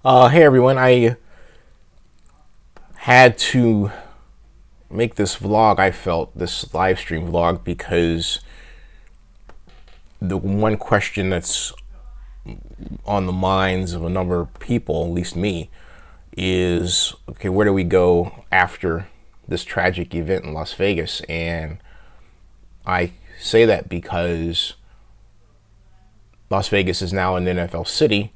Hey everyone, I had to make this vlog, this live stream vlog, because the one question that's on the minds of a number of people, at least me, is, okay, where do we go after this tragic event in Las Vegas? And I say that because Las Vegas is now an NFL city.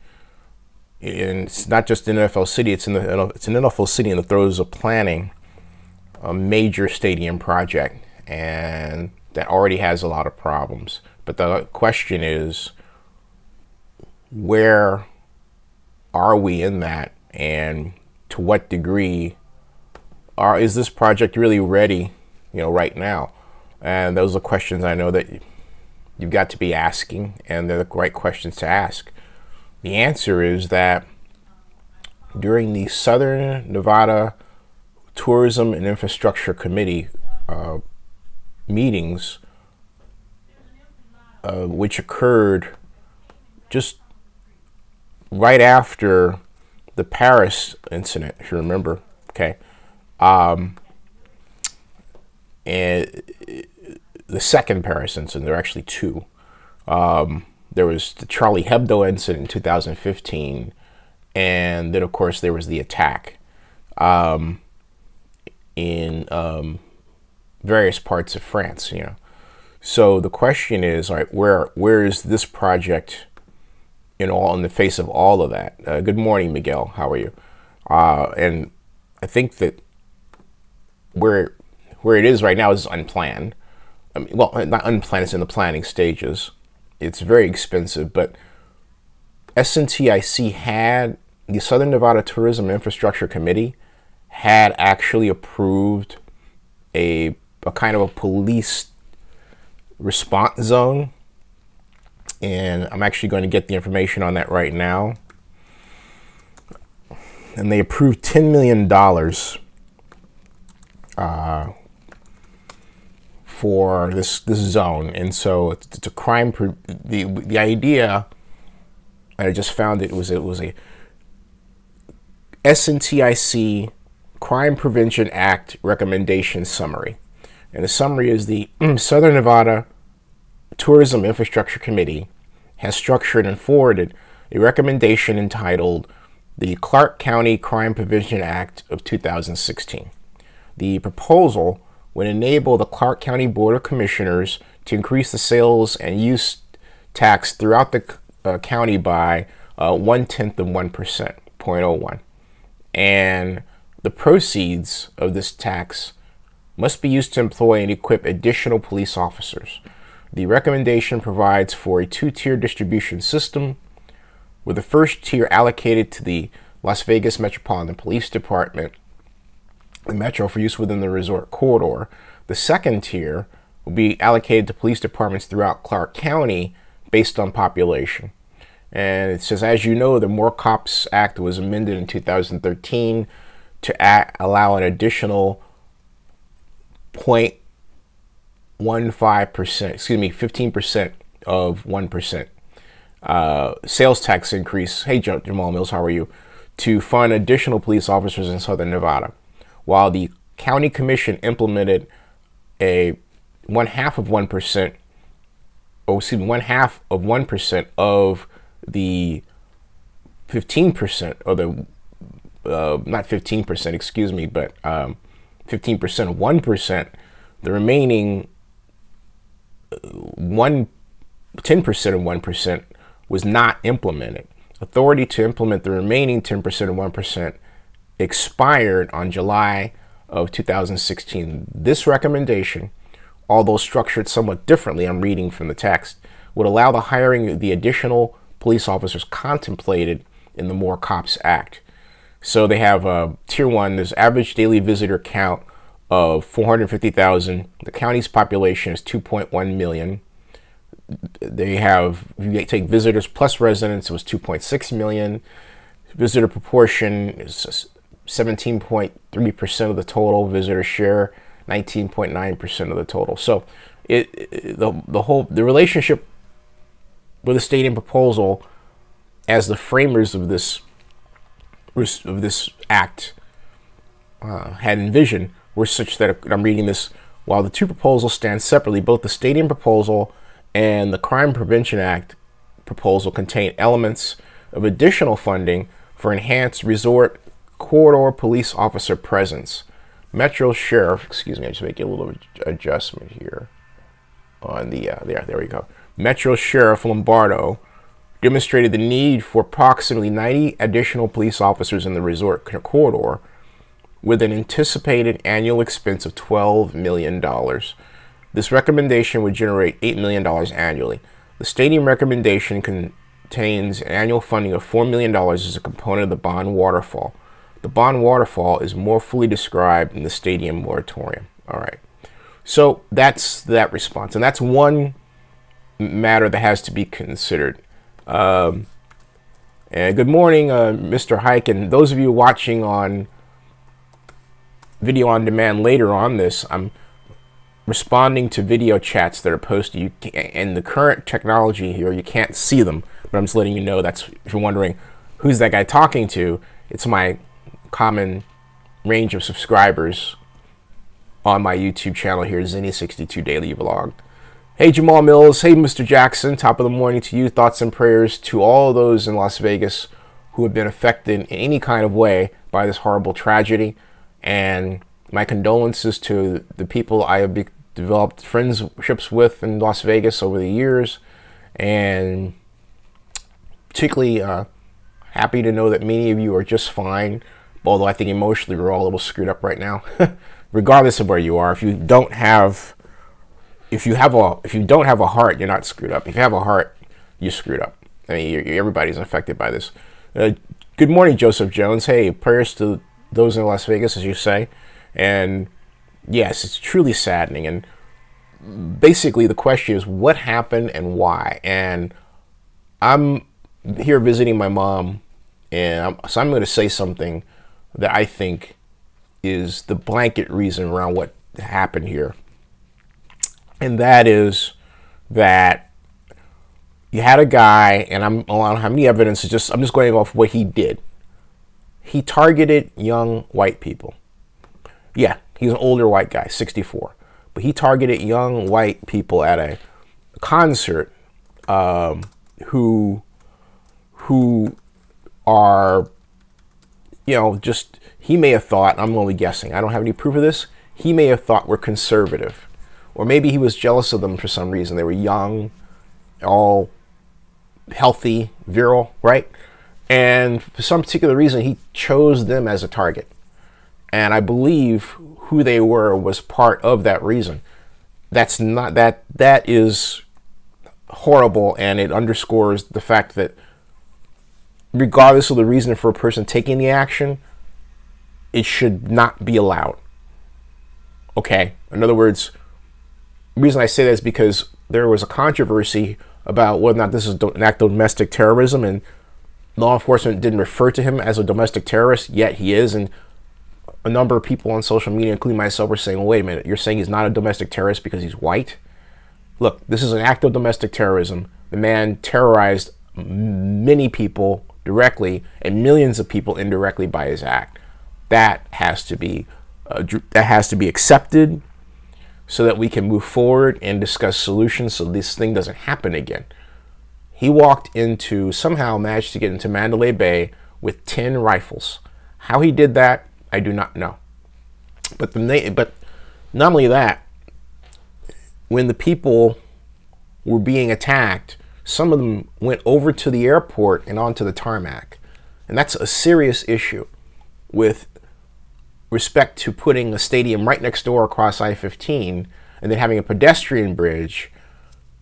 And it's not just an NFL city, it's an NFL city in the throes of planning a major stadium project, and that already has a lot of problems. But the question is, where are we in that, and to what degree is this project really ready, right now? And those are questions I know that you've got to be asking, and they're the right questions to ask. The answer is that during the Southern Nevada Tourism and Infrastructure Committee meetings, which occurred just right after the Paris incident, if you remember, okay, and the second Paris incident, there are actually two. There was the Charlie Hebdo incident in 2015, and then, of course, there was the attack in various parts of France. So the question is, all right, where is this project in the face of all of that? Good morning, Miguel. How are you? And I think that where it is right now is unplanned. I mean, well, not unplanned; it's in the planning stages. It's very expensive, but SNTIC had, the Southern Nevada Tourism Infrastructure Committee had actually approved a kind of a police response zone. And I'm actually going to get the information on that right now. And they approved $10 million for this zone. And so it's a crime. The idea, I just found it was a SNTIC Crime Prevention Act recommendation summary. And the summary is the Southern Nevada Tourism Infrastructure Committee has structured and forwarded a recommendation entitled the Clark County Crime Prevention Act of 2016. The proposal would enable the Clark County Board of Commissioners to increase the sales and use tax throughout the county by 1/10 of 1%, 0.01. And the proceeds of this tax must be used to employ and equip additional police officers. The recommendation provides for a two-tier distribution system, with the first tier allocated to the Las Vegas Metropolitan Police Department, the Metro, for use within the resort corridor. The second tier will be allocated to police departments throughout Clark County based on population. And it says, as you know, the More Cops Act was amended in 2013 to allow an additional 0.15%, excuse me, 15% of 1% sales tax increase. Hey, Jamal Mills, how are you? To fund additional police officers in Southern Nevada, while the county commission implemented a 1/2 of 1%, or excuse me, 1/2 of 1% of the 15%, or the not 15%, excuse me, but 15% of 1%. The remaining 10% of 1% was not implemented. Authority to implement the remaining 10% of 1% expired on July of 2016. This recommendation, although structured somewhat differently, I'm reading from the text, would allow the hiring of the additional police officers contemplated in the More Cops Act. So they have tier 1, there's average daily visitor count of 450,000. The county's population is 2.1 million. They have, if you take visitors plus residents, it was 2.6 million. Visitor proportion is 17.3% of the total. Visitor share, 19.9% of the total. So the relationship with the stadium proposal, as the framers of this act had envisioned were such that, I'm reading this, while the two proposals stand separately, both the stadium proposal and the Crime Prevention Act proposal contain elements of additional funding for enhanced resort corridor police officer presence. Metro Sheriff, excuse me, I just make a little adjustment here on the, there we go. Metro Sheriff Lombardo demonstrated the need for approximately 90 additional police officers in the resort corridor with an anticipated annual expense of $12 million. This recommendation would generate $8 million annually. The stadium recommendation contains annual funding of $4 million as a component of the bond waterfall. The bond waterfall is more fully described in the stadium moratorium. All right. So that's that response. And that's one matter that has to be considered. And good morning, Mr. Hike. And those of you watching on video on demand later on this, I'm responding to video chats that are posted. And the current technology here, you can't see them, but I'm just letting you know. That's, if you're wondering who's that guy talking to, it's my common range of subscribers on my YouTube channel here, Zinni62 Daily Vlog. Hey, Jamal Mills. Hey, Mr. Jackson. Top of the morning to you. Thoughts and prayers to all those in Las Vegas who have been affected in any kind of way by this horrible tragedy. And my condolences to the people I have developed friendships with in Las Vegas over the years. And particularly happy to know that many of you are just fine. Although I think emotionally we're all a little screwed up right now. Regardless of where you are, if you don't have a heart, you're not screwed up. If you have a heart, you're screwed up. I mean, everybody's affected by this. Good morning, Joseph Jones. Hey, prayers to those in Las Vegas, as you say. And yes, it's truly saddening. And basically, the question is, what happened and why? And I'm here visiting my mom, and so I'm going to say something that I think is the blanket reason around what happened here. And that is that you had a guy, and I don't have any evidence, I'm just going off what he did. He targeted young white people. Yeah, he's an older white guy, 64. But he targeted young white people at a concert who are, just, he may have thought, I'm only guessing, I don't have any proof of this, he may have thought we're conservative. Or maybe he was jealous of them for some reason. They were young, all healthy, virile, right? And for some particular reason, he chose them as a target. And I believe who they were was part of that reason. That's not, that is horrible, and it underscores the fact that regardless of the reason for a person taking the action, it should not be allowed. Okay? In other words, the reason I say that is because there was a controversy about whether or not this is an act of domestic terrorism, and law enforcement didn't refer to him as a domestic terrorist, yet he is. And a number of people on social media, including myself, were saying, well, wait a minute, you're saying he's not a domestic terrorist because he's white? Look, this is an act of domestic terrorism. The man terrorized many people directly and millions of people indirectly by his act. That has to be accepted, so that we can move forward and discuss solutions so this thing doesn't happen again. He somehow managed to get into Mandalay Bay with 10 rifles. How he did that, I do not know. But not only that, when the people were being attacked, some of them went over to the airport and onto the tarmac. And that's a serious issue with respect to putting a stadium right next door across I-15 and then having a pedestrian bridge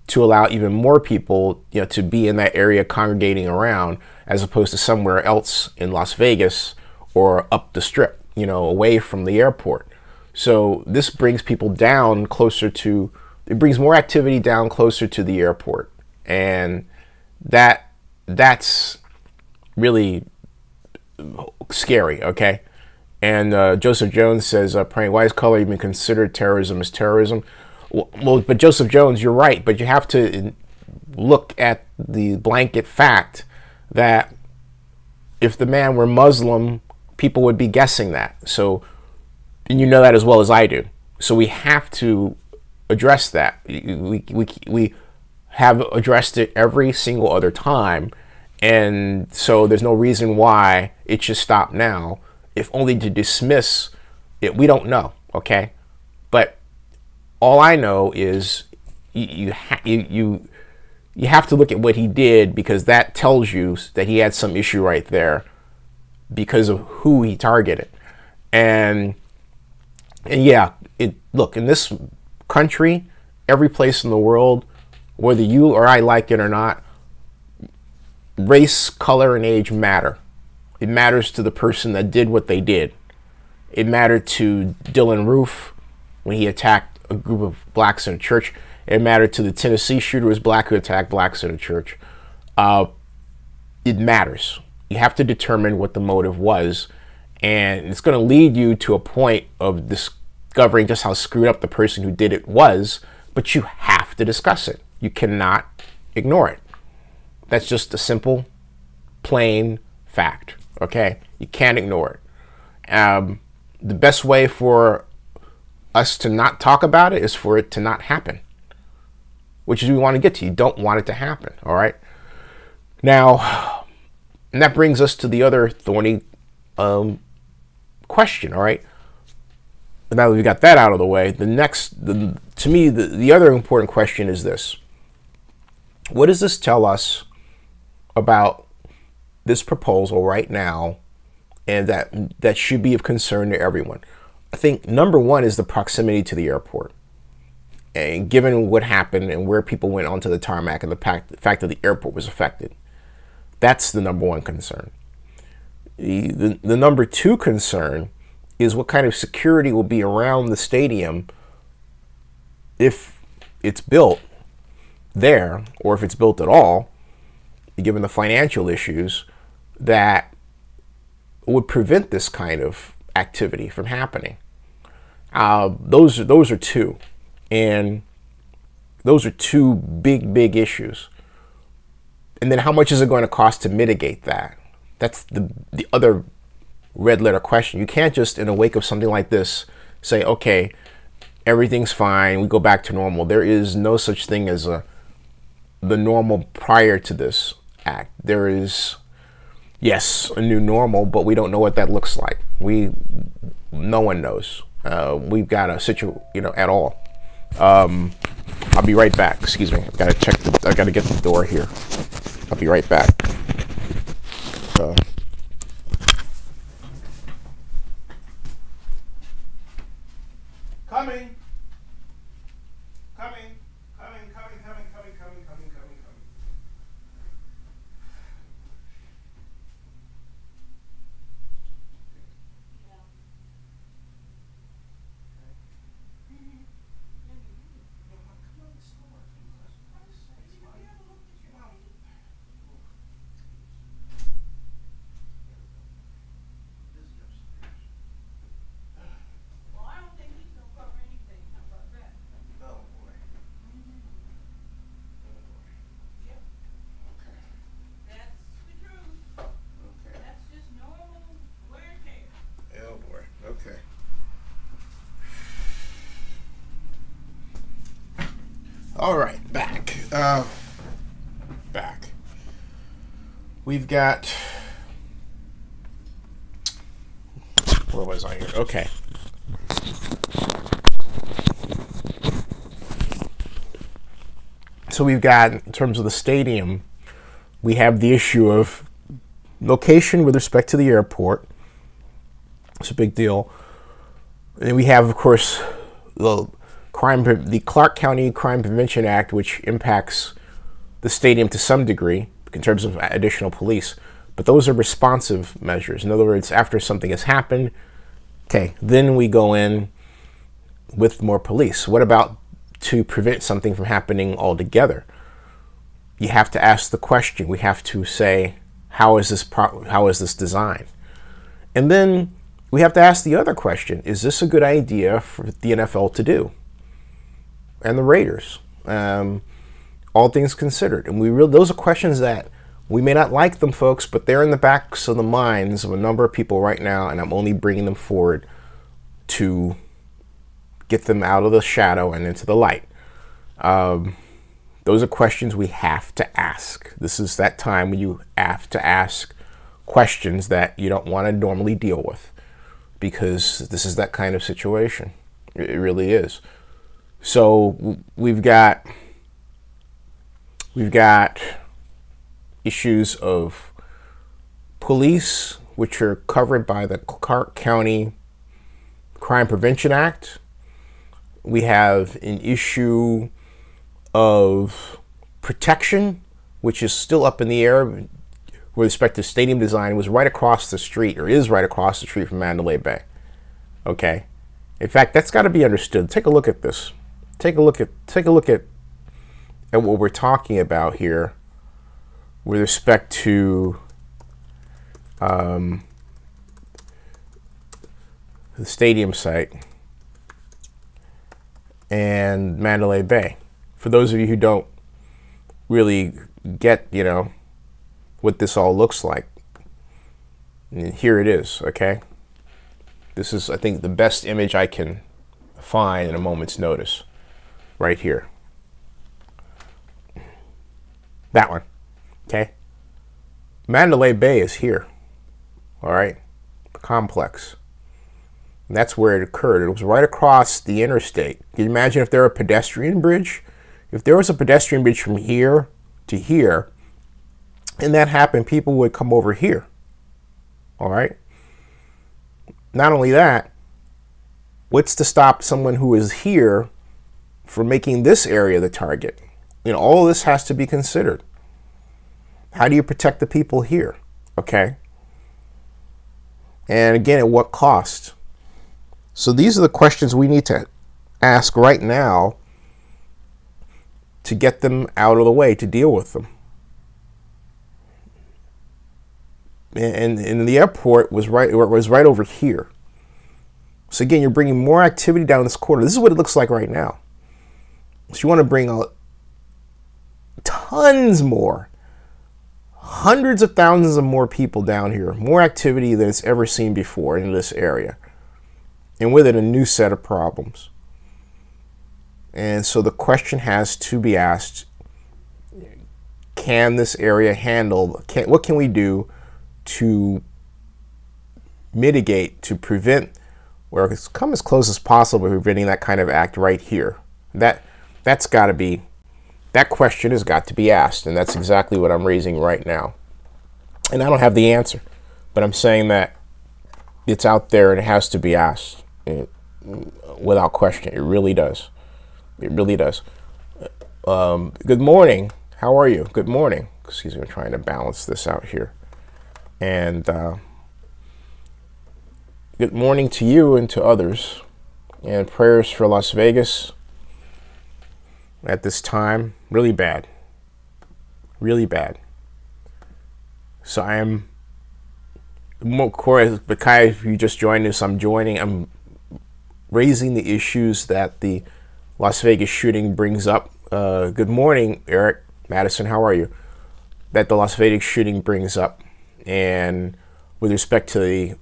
to allow even more people, to be in that area congregating around, as opposed to somewhere else in Las Vegas or up the strip, away from the airport. So this brings people down closer to, it brings more activity down closer to the airport. And that's really scary, okay? And Joseph Jones says, praying, why is color even considered terrorism as terrorism? Well, but Joseph Jones, you're right, but you have to look at the blanket fact that if the man were Muslim, people would be guessing that. So, and you know that as well as I do. So we have to address that. We have addressed it every single other time. And so there's no reason why it should stop now, if only to dismiss it. We don't know, okay? But all I know is you have to look at what he did, because that tells you that he had some issue right there because of who he targeted. And yeah, look, in this country, every place in the world, whether you or I like it or not, race, color, and age matter. It matters to the person that did what they did. It mattered to Dylan Roof when he attacked a group of blacks in a church. It mattered to the Tennessee shooter who was black who attacked blacks in a church. It matters. You have to determine what the motive was, and it's going to lead you to a point of discovering just how screwed up the person who did it was, but you have to discuss it. You cannot ignore it. That's just a simple, plain fact, okay? You can't ignore it. The best way for us to not talk about it is for it to not happen, which is we want to get to. You don't want it to happen, all right? Now, and that brings us to the other thorny question, all right? Now that we got that out of the way, to me, the other important question is this. What does this tell us about this proposal right now, and that should be of concern to everyone? I think number one is the proximity to the airport. And given what happened and where people went onto the tarmac and the fact that the airport was affected, that's the number one concern. The number two concern is what kind of security will be around the stadium if it's built there, or if it's built at all, given the financial issues that would prevent this kind of activity from happening. Those are two, and those are two big issues. And then how much is it going to cost to mitigate that? That's the other red letter question. You can't just, in the wake of something like this, say, okay, everything's fine, we go back to normal. There is no such thing as the normal prior to this act. There is, yes, a new normal, but we don't know what that looks like. No one knows. We've got a situation, at all. I'll be right back. Excuse me. I gotta get the door here. I'll be right back. Coming. All right, back. We've got, where was I here? Okay. So we've got, in terms of the stadium, we have the issue of location with respect to the airport. It's a big deal. And then we have, of course, the Clark County Crime Prevention Act, which impacts the stadium to some degree in terms of additional police. But those are responsive measures. In other words, after something has happened, okay, then we go in with more police. What about to prevent something from happening altogether? You have to ask the question. We have to say, how is this designed? And then we have to ask the other question: is this a good idea for the NFL to do? And the Raiders, all things considered. And those are questions that We may not like them, folks, but they're in the backs of the minds of a number of people right now, and I'm only bringing them forward to get them out of the shadow and into the light. Those are questions we have to ask. This is that time when you have to ask questions that you don't want to normally deal with, because this is that kind of situation. It really is. So we've got issues of police, which are covered by the Clark County Crime Prevention Act. We have an issue of protection, which is still up in the air with respect to stadium design. It was right across the street, or is right across the street from Mandalay Bay. Okay. In fact, that's got to be understood. Take a look at this. Take a look at what we're talking about here with respect to the stadium site and Mandalay Bay. For those of you who don't really get, what this all looks like, here it is, okay? This is, I think, the best image I can find in a moment's notice, right here. That one, okay? Mandalay Bay is here, all right? The complex. And that's where it occurred. It was right across the interstate. Can you imagine if there were a pedestrian bridge? If there was a pedestrian bridge from here to here, and that happened, people would come over here, all right? Not only that, what's to stop someone who is here from making this area the target? All of this has to be considered. How do you protect the people here? Okay. And again, at what cost? So these are the questions we need to ask right now to get them out of the way, to deal with them. And the airport was right over here. So again, you're bringing more activity down this corridor. This is what it looks like right now. So you want to bring out tons more, hundreds of thousands of more people down here, more activity than it's ever seen before in this area. And with it, a new set of problems. And so the question has to be asked, can this area handle, what can we do to mitigate, to prevent, or come as close as possible to preventing that kind of act right here? That's got to be, that question has got to be asked, and that's exactly what I'm raising right now. And I don't have the answer, but I'm saying that it's out there and it has to be asked without question. It really does. It really does. Good morning. How are you? Good morning. Excuse me, I'm trying to balance this out here. And good morning to you and to others. And prayers for Las Vegas at this time. Really bad. Really bad. So I am, of course, Bakai, if you just joined us, I'm raising the issues that the Las Vegas shooting brings up. Good morning, Eric. Madison, how are you? That the Las Vegas shooting brings up. And with respect to the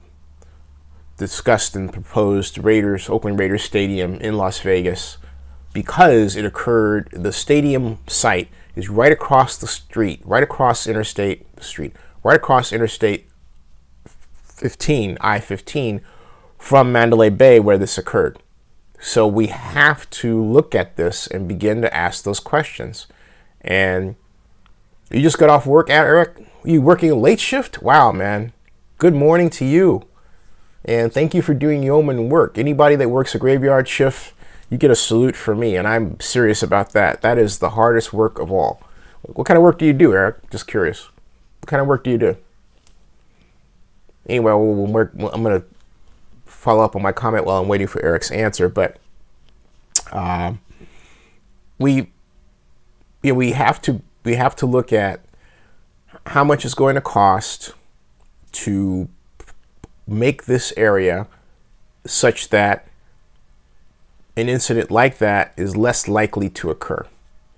discussed and proposed Oakland Raiders Stadium in Las Vegas, because it occurred, the stadium site is right across the street, right across Interstate 15, I-15, from Mandalay Bay where this occurred. So we have to look at this and begin to ask those questions. And you just got off work, Eric? You working a late shift? Wow, man. Good morning to you. And thank you for doing yeoman work. Anybody that works a graveyard shift, you get a salute from me, and I'm serious about that. That is the hardest work of all. What kind of work do you do, Eric? Just curious. What kind of work do you do? Anyway, I'm going to follow up on my comment while I'm waiting for Eric's answer, but we have to look at how much it's going to cost to make this area such that an incident like that is less likely to occur.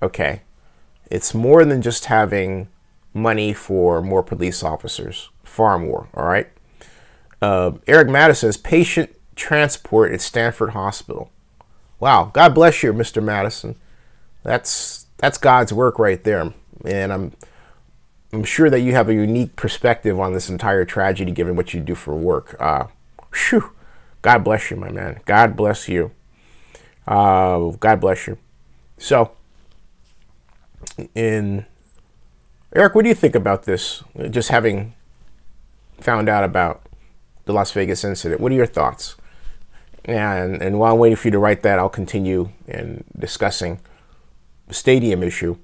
Okay, it's more than just having money for more police officers, far more. All right. Eric Madison says patient transport at Stanford Hospital. Wow, God bless you, Mr. Madison. That's God's work right there, and I'm sure that you have a unique perspective on this entire tragedy, given what you do for work. Whew, God bless you, my man. God bless you. God bless you. So, Eric, what do you think about this? Just having found out about the Las Vegas incident, what are your thoughts? And while I'm waiting for you to write that, I'll continue in discussing the stadium issue.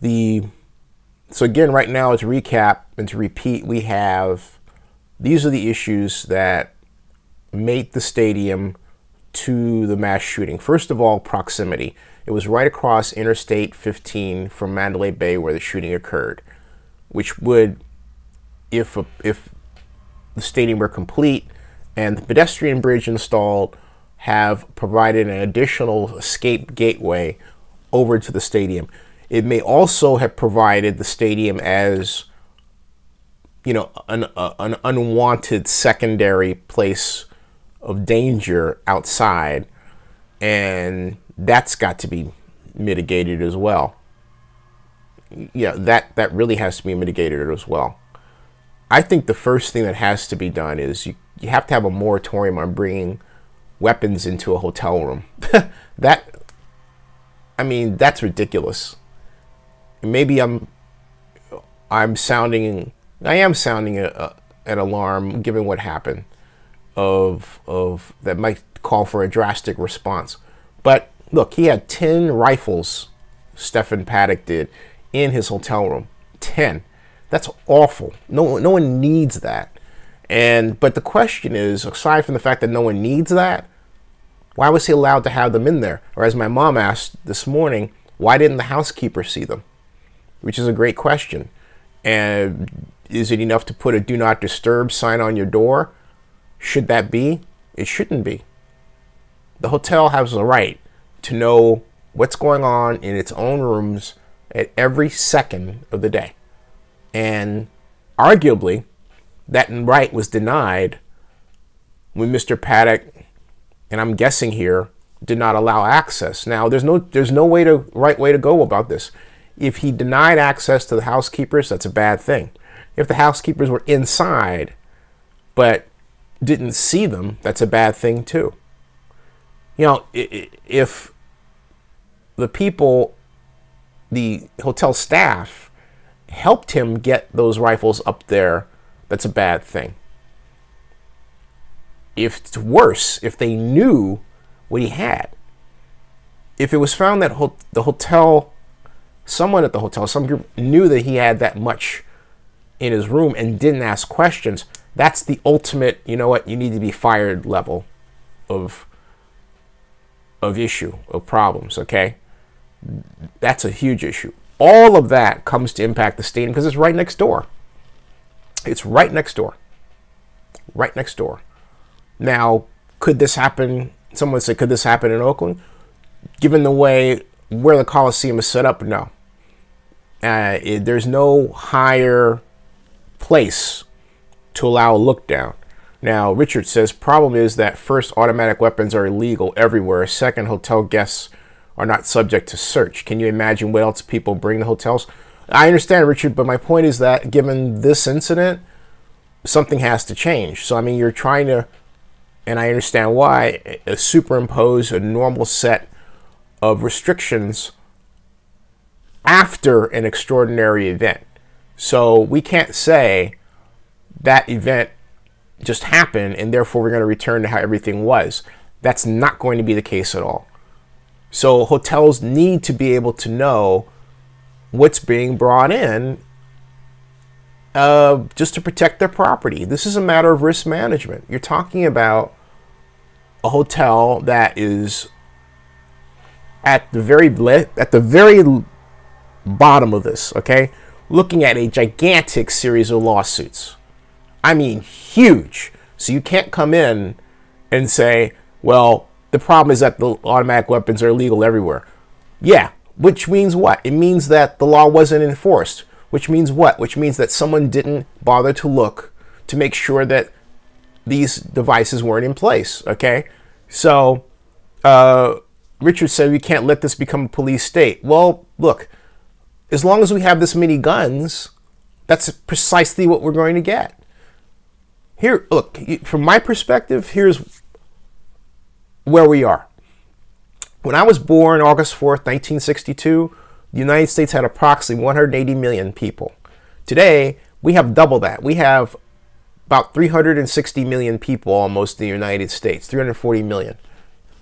So again, right now, to recap and to repeat, these are the issues that made the stadium to the mass shooting. First of all, proximity. It was right across Interstate 15 from Mandalay Bay where the shooting occurred, which would, if the stadium were complete and the pedestrian bridge installed, have provided an additional escape gateway over to the stadium. It may also have provided the stadium as, you know, an unwanted secondary place of danger outside, and that's got to be mitigated as well. Yeah, that really has to be mitigated as well. I think the first thing that has to be done is you have to have a moratorium on bringing weapons into a hotel room. That's ridiculous. Maybe I am sounding an alarm given what happened of that might call for a drastic response. But look, he had 10 rifles, Stephen Paddock did, in his hotel room. 10. That's awful. No one needs that. But the question is, aside from the fact that no one needs that, why was he allowed to have them in there? Or as my mom asked this morning, why didn't the housekeeper see them? Which is a great question. And is it enough to put a do not disturb sign on your door? Should that be? It shouldn't be. The hotel has the right to know what's going on in its own rooms at every second of the day. And arguably, that right was denied when Mr. Paddock, and I'm guessing here, did not allow access. Now, there's no right way to go about this. If he denied access to the housekeepers, that's a bad thing. If the housekeepers were inside but didn't see them, that's a bad thing too. You know, if the hotel staff helped him get those rifles up there, that's a bad thing. If it's worse, if they knew what he had, if it was found that someone at the hotel, some group knew that he had that much in his room and didn't ask questions, that's the ultimate, you know what, you need to be fired level of issue, of problems, okay? That's a huge issue. All of that comes to impact the stadium because it's right next door. It's right next door. Right next door. Now, could this happen? Someone said, could this happen in Oakland? Given the way where the Coliseum is set up, no. There's no higher place to allow a look down. Now, Richard says, problem is that first, automatic weapons are illegal everywhere. Second, hotel guests are not subject to search. Can you imagine what else people bring to hotels? I understand, Richard, but my point is that given this incident, something has to change. So, I mean, you're trying to, and I understand why, superimpose a normal set of restrictions after an extraordinary event. So we can't say that event just happened and therefore we're going to return to how everything was. That's not going to be the case at all. So hotels need to be able to know what's being brought in just to protect their property. This is a matter of risk management. You're talking about a hotel that is at the very bottom of this, okay? Looking at a gigantic series of lawsuits. I mean, huge. So you can't come in and say, well, the problem is that the automatic weapons are illegal everywhere. Yeah, which means what? It means that the law wasn't enforced. which means what? Which means that someone didn't bother to look to make sure that these devices weren't in place, okay? So Richard said we can't let this become a police state. Well, look, as long as we have this many guns, that's precisely what we're going to get. Here, look, from my perspective, here's where we are. When I was born, August 4th, 1962, the United States had approximately 180 million people. Today, we have double that. We have about 360 million people almost in the United States, 340 million.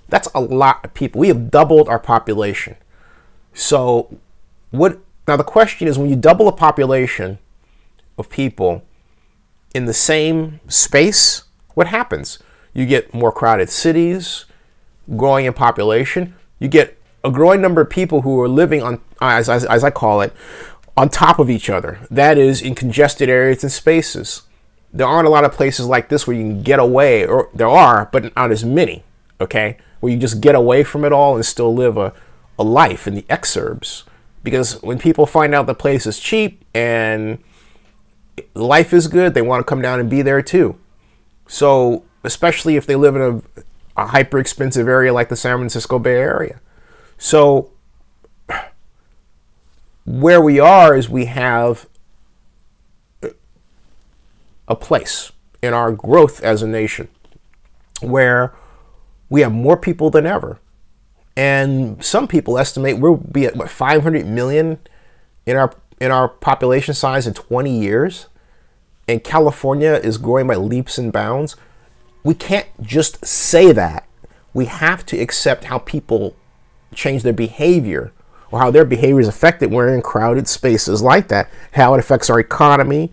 That's a lot of people. We have doubled our population. So now the question is, when you double a population of people in the same space, what happens? You get more crowded cities, growing in population. You get a growing number of people who are living on, as I call it, on top of each other. That is, in congested areas and spaces. There aren't a lot of places like this where you can get away, or there are, but not as many, okay? Where you just get away from it all and still live a life in the exurbs. Because when people find out the place is cheap and life is good, they want to come down and be there too. So, especially if they live in a hyper expensive area like the San Francisco Bay Area. So where we are is we have a place in our growth as a nation where we have more people than ever. And some people estimate we'll be at what, 500 million in our population size in 20 years. And California is growing by leaps and bounds. We can't just say that. We have to accept how people change their behavior, or how their behavior is affected when we're in crowded spaces like that, how it affects our economy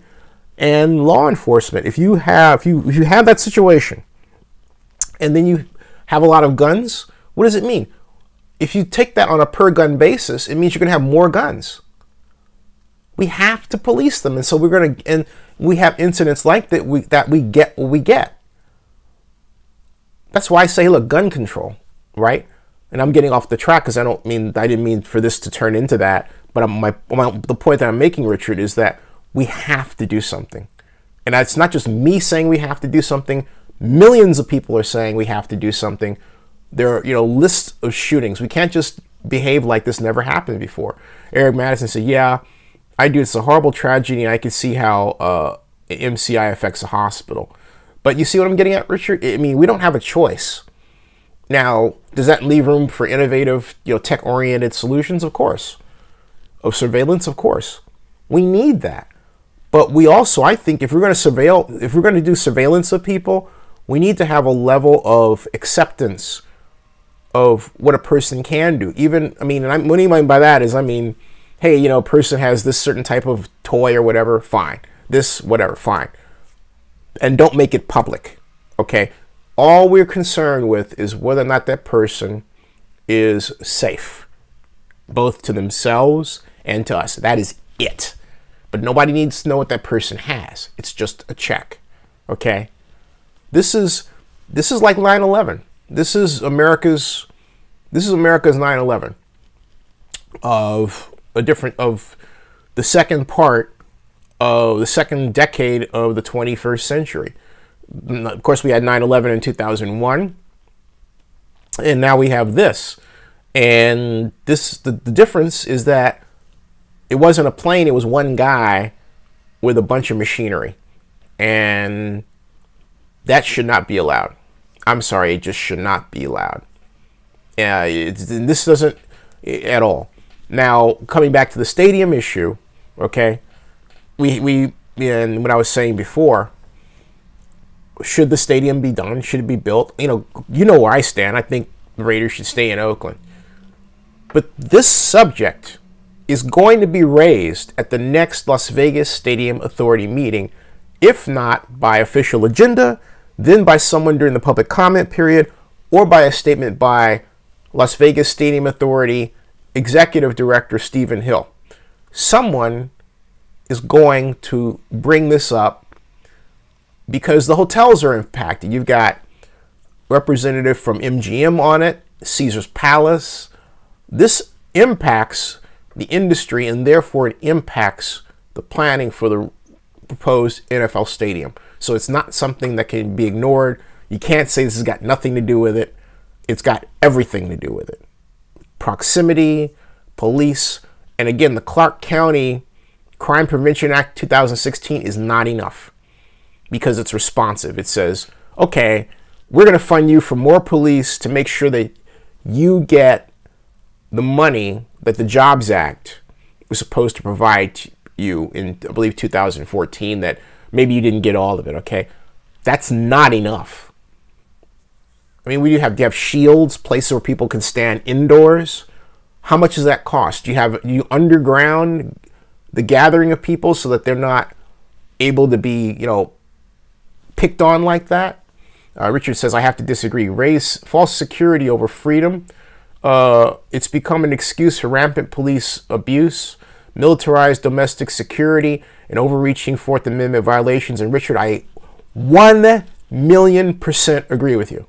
and law enforcement. If you have that situation and then you have a lot of guns, what does it mean? If you take that on a per gun basis, it means you're going to have more guns. We have to police them, and so we're going to, and we have incidents like that. We get what we get. That's why I say, look, gun control, right? And I'm getting off the track because I didn't mean for this to turn into that. But the point that I'm making, Richard, is that we have to do something, and it's not just me saying we have to do something. Millions of people are saying we have to do something. There are, lists of shootings. We can't just behave like this never happened before. Eric Madison said, yeah, I do. It's a horrible tragedy, and I can see how MCI affects a hospital. But you see what I'm getting at, Richard? I mean, we don't have a choice. Now, does that leave room for innovative, tech-oriented solutions? Of course. Of surveillance? Of course. We need that. But we also, I think, if we're going to do surveillance of people, we need to have a level of acceptance of what a person can do. What I mean by that is, hey, a person has this certain type of toy or whatever, fine. This, whatever, fine. And don't make it public, okay? All we're concerned with is whether or not that person is safe, both to themselves and to us. That is it. But nobody needs to know what that person has. It's just a check, okay? This is like 9/11. This is America's 9/11 of the second part of the second decade of the 21st century. Of course, we had 9/11 in 2001, and now we have this. And the difference is that it wasn't a plane, it was one guy with a bunch of machinery. And that should not be allowed. I'm sorry, it just should not be allowed. This doesn't at all. Now, coming back to the stadium issue, okay, and what I was saying before, should the stadium be done? Should it be built? You know where I stand. I think the Raiders should stay in Oakland. But this subject is going to be raised at the next Las Vegas Stadium Authority meeting, if not by official agenda, then by someone during the public comment period, or by a statement by Las Vegas Stadium Authority Executive Director Stephen Hill. Someone is going to bring this up because the hotels are impacted. You've got representative from MGM on it, Caesar's Palace. This impacts the industry, and therefore it impacts the planning for the proposed NFL stadium. So it's not something that can be ignored. You can't say this has got nothing to do with it. It's got everything to do with it. Proximity, police, and again, the Clark County Crime Prevention Act 2016 is not enough because it's responsive. It says, okay, we're going to fund you for more police to make sure that you get the money that the Jobs Act was supposed to provide to you in, I believe, 2014, that maybe you didn't get all of it, okay? That's not enough. I mean, do you have shields, places where people can stand indoors? How much does that cost? Do you underground the gathering of people so that they're not able to be, picked on like that? Richard says, I have to disagree. Raise false security over freedom. It's become an excuse for rampant police abuse, militarized domestic security, and overreaching Fourth Amendment violations. And Richard, I 1,000,000% agree with you.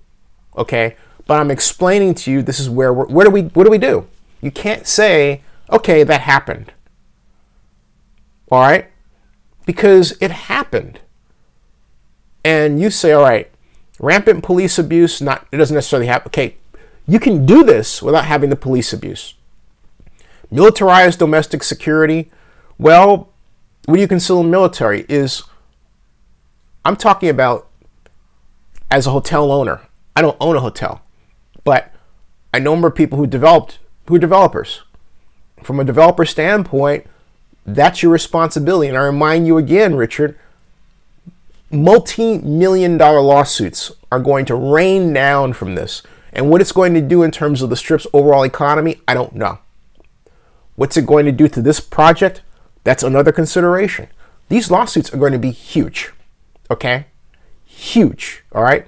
Okay, but I'm explaining to you, this is where what do we do? You can't say, okay, that happened. All right, because it happened. And you say, all right, rampant police abuse, it doesn't necessarily happen. Okay, you can do this without having the police abuse. Militarized domestic security, well, what do you consider military? I'm talking about as a hotel owner. I don't own a hotel, but I know more people who are developers. From a developer standpoint, that's your responsibility. And I remind you again, Richard, multi-million-dollar lawsuits are going to rain down from this. And what it's going to do in terms of the Strip's overall economy, I don't know. What's it going to do to this project? That's another consideration. These lawsuits are going to be huge, okay? Huge, all right?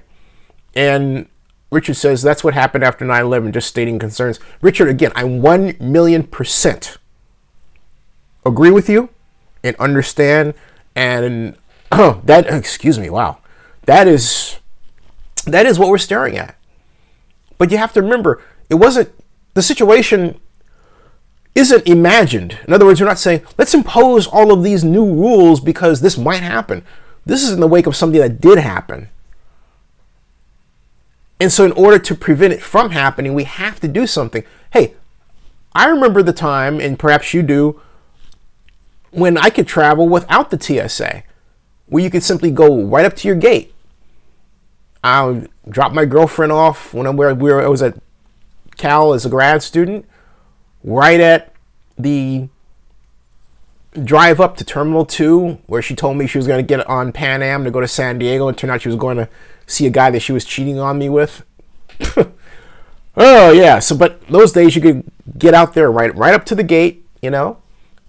And Richard says that's what happened after 9/11, just stating concerns. Richard, again, I 1,000,000% agree with you and understand. And excuse me, wow. That is what we're staring at. But you have to remember, the situation isn't imagined. In other words, you're not saying, let's impose all of these new rules because this might happen. This is in the wake of something that did happen. And so in order to prevent it from happening, we have to do something. Hey, I remember the time, and perhaps you do, when I could travel without the TSA, where you could simply go right up to your gate. I dropped my girlfriend off when I was at Cal as a grad student, right at the drive up to Terminal 2, where she told me she was going to get on Pan Am to go to San Diego, and it turned out she was going to see a guy that she was cheating on me with. Oh yeah, but those days you could get out there right up to the gate,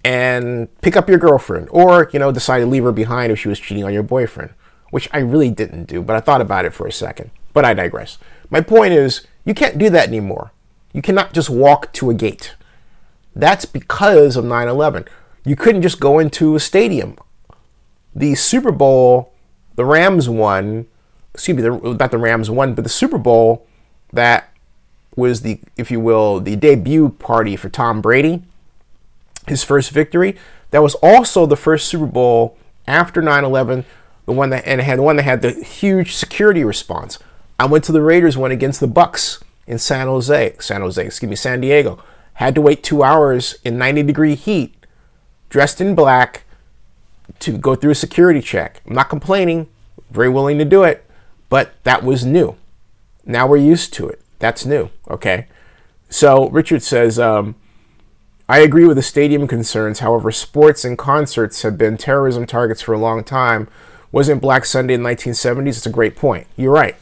and pick up your girlfriend, or decide to leave her behind if she was cheating on your boyfriend, which I really didn't do, but I thought about it for a second. But I digress. My point is, you can't do that anymore. You cannot just walk to a gate. That's because of 9/11. You couldn't just go into a stadium. The Super Bowl, the Rams won. Excuse me, not the Rams won, but the Super Bowl, that was the, if you will, the debut party for Tom Brady, his first victory. That was also the first Super Bowl after 9/11, the one that had the huge security response. I went to the Raiders one against the Bucks in San Diego. Had to wait 2 hours in 90-degree heat, dressed in black, to go through a security check. I'm not complaining, very willing to do it, but that was new. Now we're used to it. That's new, okay? So Richard says, I agree with the stadium concerns. However, sports and concerts have been terrorism targets for a long time. Wasn't Black Sunday in the 1970s? It's a great point. You're right.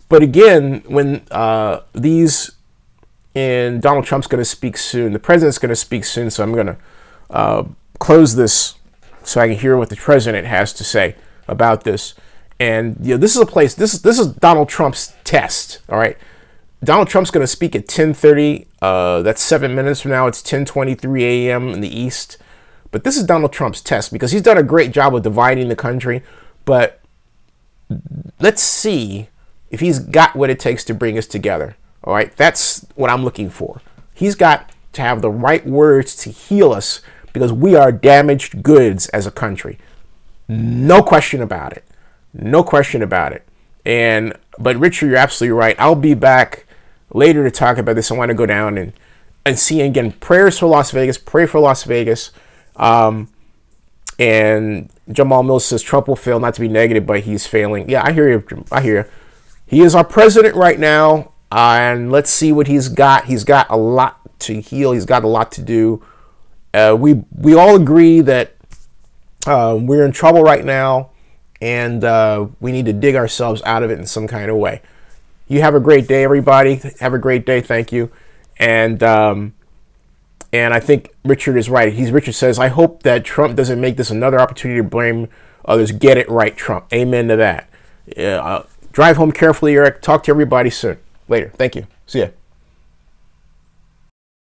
But again, when and Donald Trump's going to speak soon, the president's going to speak soon, so I'm going to close this so I can hear what the president has to say about this. And this is a place, this is Donald Trump's test, all right? Donald Trump's going to speak at 10:30. That's 7 minutes from now. It's 10:23 a.m. in the East. But this is Donald Trump's test because he's done a great job of dividing the country. But let's see if he's got what it takes to bring us together. All right, that's what I'm looking for. He's got to have the right words to heal us, because we are damaged goods as a country. No question about it. No question about it. But Richard, you're absolutely right. I'll be back later to talk about this. I want to go down and see again. Prayers for Las Vegas. Pray for Las Vegas. And Jamal Mills says Trump will fail, not to be negative, but he's failing. Yeah, I hear you. I hear you. He is our president right now, and let's see what he's got. He's got a lot to heal. He's got a lot to do. We all agree that we're in trouble right now, and we need to dig ourselves out of it in some kind of way. You have a great day, everybody. Have a great day. Thank you. And I think Richard is right. Richard says, I hope that Trump doesn't make this another opportunity to blame others. Get it right, Trump. Amen to that. Drive home carefully, Eric. Talk to everybody soon. Later. Thank you. See ya.